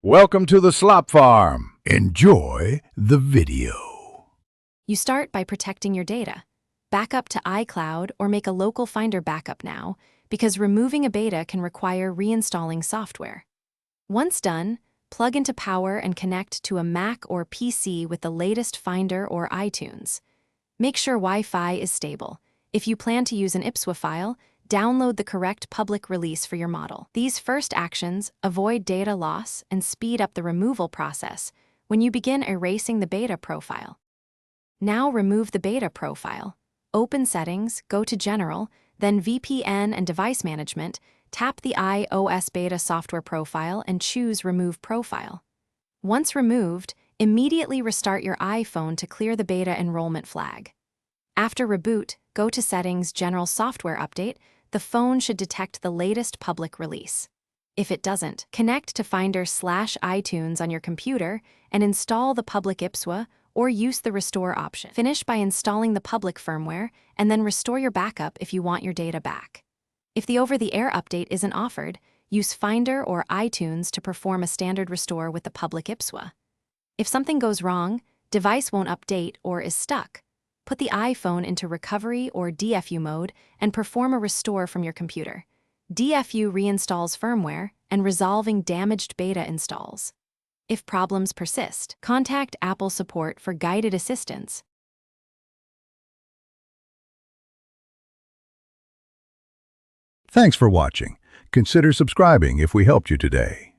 Welcome to the Slop Farm. Enjoy the video. You start by protecting your data. Back up to iCloud or make a local Finder backup now, because removing a beta can require reinstalling software. Once done, plug into power and connect to a Mac or PC with the latest Finder or iTunes. Make sure Wi-Fi is stable. If you plan to use an IPSWA file, download the correct public release for your model. These first actions avoid data loss and speed up the removal process when you begin erasing the beta profile. Now remove the beta profile. Open Settings, go to General, then VPN and Device Management, tap the iOS beta software profile and choose Remove Profile. Once removed, immediately restart your iPhone to clear the beta enrollment flag. After reboot, go to Settings, General Software Update. The phone should detect the latest public release. If it doesn't, connect to Finder/iTunes on your computer and install the public IPSWA or use the Restore option. Finish by installing the public firmware and then restore your backup if you want your data back. If the over-the-air update isn't offered, use Finder or iTunes to perform a standard restore with the public IPSWA. If something goes wrong, device won't update or is stuck, put the iPhone into recovery or DFU mode and perform a restore from your computer. DFU reinstalls firmware and resolving damaged beta installs. If problems persist, contact Apple support for guided assistance. Thanks for watching. Consider subscribing if we helped you today.